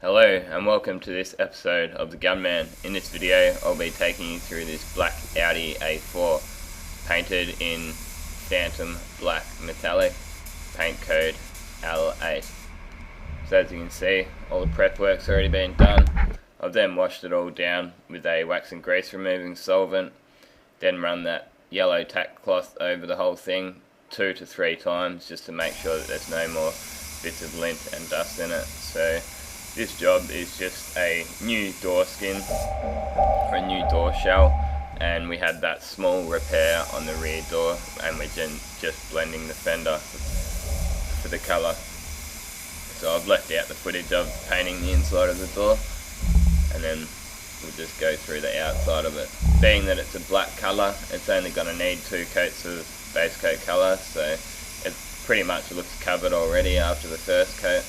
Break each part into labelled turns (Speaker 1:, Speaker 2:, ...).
Speaker 1: Hello and welcome to this episode of the Gunman. In this video I'll be taking you through this black Audi A4 painted in Phantom Black Metallic, paint code L8. So as you can see, all the prep work's already been done. I've then washed it all down with a wax and grease removing solvent, then run that yellow tack cloth over the whole thing 2 to 3 times just to make sure that there's no more bits of lint and dust in it. So this job is just a new door skin or a new door shell, and we had that small repair on the rear door and we're just blending the fender for the colour. So I've left out the footage of painting the inside of the door, and then we'll just go through the outside of it. Being that it's a black colour, it's only going to need 2 coats of base coat colour, so it pretty much looks covered already after the first coat,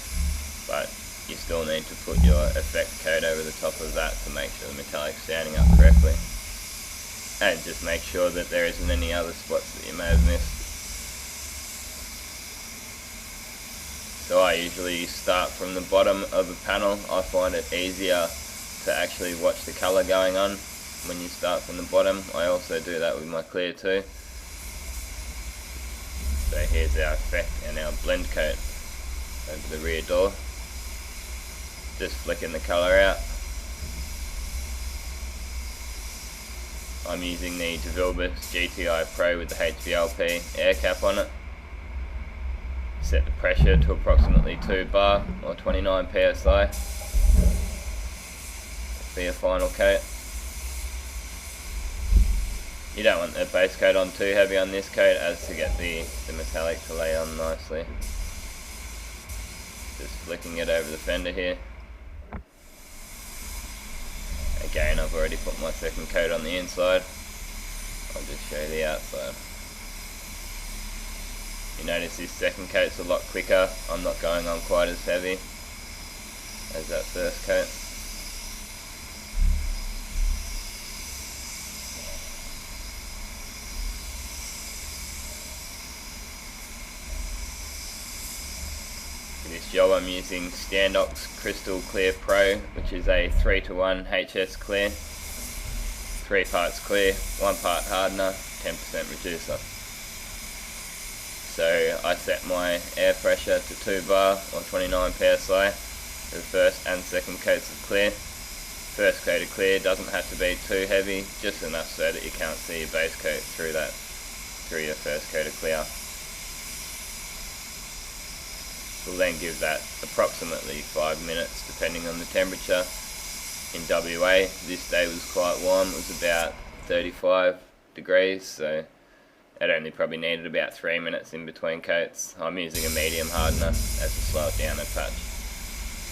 Speaker 1: but you still need to put your effect coat over the top of that to make sure the metallic's standing up correctly, and just make sure that there isn't any other spots that you may have missed. So I usually start from the bottom of a panel. I find it easier to actually watch the colour going on when you start from the bottom. I also do that with my clear too. So here's our effect and our blend coat over the rear door. Just flicking the colour out. I'm using the DeVilbiss GTI Pro with the HVLP air cap on it. Set the pressure to approximately 2 bar or 29 psi for your final coat. You don't want the base coat on too heavy on this coat as to get the metallic to lay on nicely. Just flicking it over the fender here. Again, I've already put my second coat on the inside. I'll just show you the outside. You notice this second coat's a lot quicker. I'm not going on quite as heavy as that first coat. For this job I'm using Standox Crystal Clear Pro, which is a 3:1 HS clear. 3 parts clear, 1 part hardener, 10% reducer. So I set my air pressure to 2 bar or 29 psi for the first and second coats of clear. First coat of clear doesn't have to be too heavy, just enough so that you can't see your base coat through your first coat of clear. We'll then give that approximately 5 minutes depending on the temperature. In WA this day was quite warm, it was about 35 degrees, so it only probably needed about 3 minutes in between coats. I'm using a medium hardener as to slow it down a touch.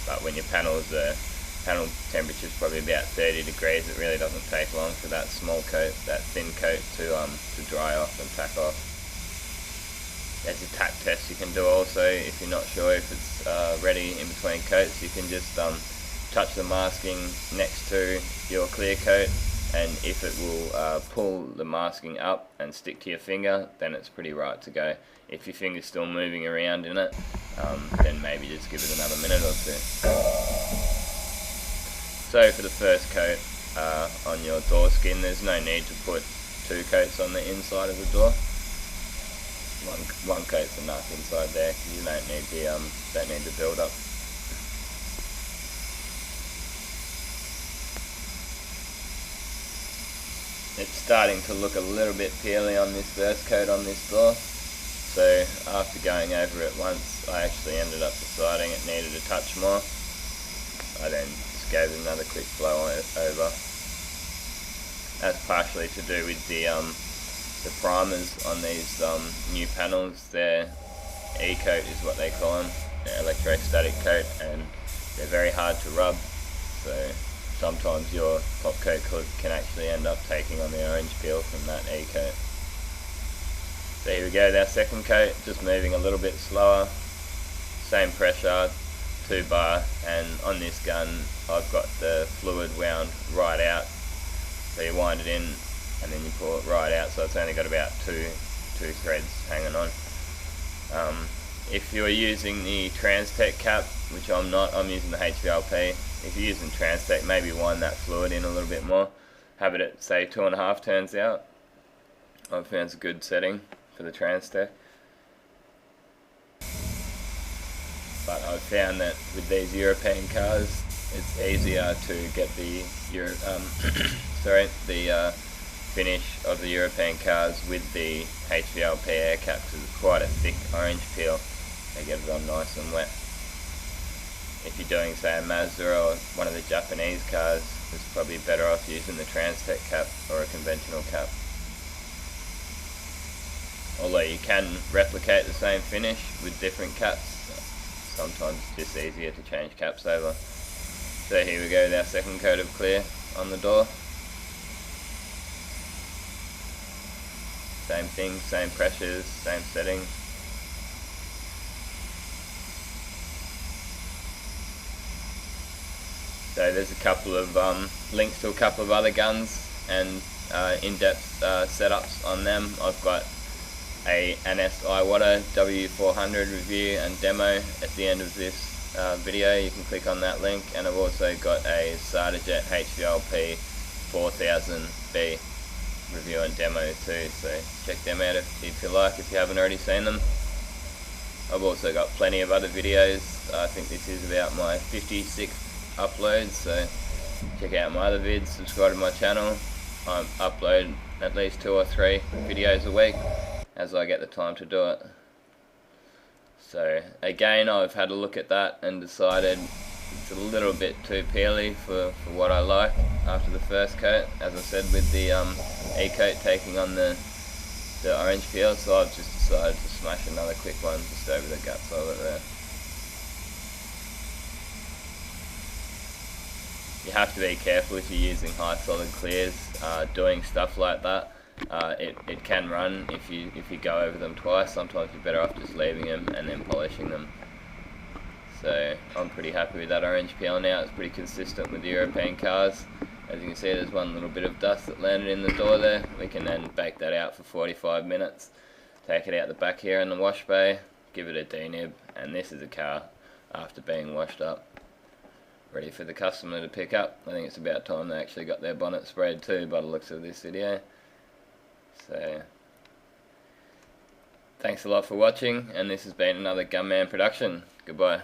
Speaker 1: But when your panel temperature is probably about 30 degrees, it really doesn't take long for that small coat, that thin coat to dry off and tack off. There's a tack test you can do also. If you're not sure if it's ready in between coats, you can just touch the masking next to your clear coat, and if it will pull the masking up and stick to your finger, then it's pretty right to go. If your finger's still moving around in it, then maybe just give it another minute or 2. So for the first coat on your door skin, there's no need to put 2 coats on the inside of the door. One coat's enough inside there, because you don't need the build up. It's starting to look a little bit peely on this first coat on this door, so after going over it once, I actually ended up deciding it needed a touch more. I then just gave it another quick blow over. That's partially to do with the primers on these new panels. Their E-coat is what they call them, electrostatic coat, and they're very hard to rub, so sometimes your top coat can actually end up taking on the orange peel from that E-coat. So here we go, our second coat, just moving a little bit slower, same pressure, 2 bar, and on this gun I've got the fluid wound right out, so you wind it in and then you pull it right out, so it's only got about two threads hanging on. If you're using the Transtech cap, which I'm not, I'm using the HVLP. If you're using Transtech, maybe wind that fluid in a little bit more. Have it at say 2.5 turns out. I've found it's a good setting for the Transtech. But I've found that with these European cars, it's easier to get the finish of the European cars with the HVLP air cap, because it's quite a thick orange peel. They get it on nice and wet. If you're doing say a Mazda or one of the Japanese cars, it's probably better off using the Transtech cap or a conventional cap. Although you can replicate the same finish with different caps, sometimes it's just easier to change caps over. So here we go with our second coat of clear on the door. Same thing, same pressures, same settings. So there's a couple of links to a couple of other guns and in-depth setups on them. I've got an Iwata W400 review and demo at the end of this video. You can click on that link, and I've also got a Sardajet HVLP 4000B review and demo too, so check them out if you like, if you haven't already seen them. I've also got plenty of other videos. I think this is about my 56th upload, so check out my other vids, subscribe to my channel. I upload at least 2 or 3 videos a week as I get the time to do it. So again, I've had a look at that and decided it's a little bit too peely for what I like after the first coat, as I said, with the E-coat taking on the orange peel, so I've just decided to smash another quick one just over the guts of it there. You have to be careful if you're using high solid clears, doing stuff like that. It can run if you go over them twice. Sometimes you're better off just leaving them and then polishing them. So I'm pretty happy with that orange peel now. It's pretty consistent with the European cars. As you can see, there's one little bit of dust that landed in the door there. We can then bake that out for 45 minutes. Take it out the back here in the wash bay, give it a denib, and this is a car after being washed up, ready for the customer to pick up. I think it's about time they actually got their bonnet sprayed too, by the looks of this video. So thanks a lot for watching, and this has been another Gunman production. Goodbye.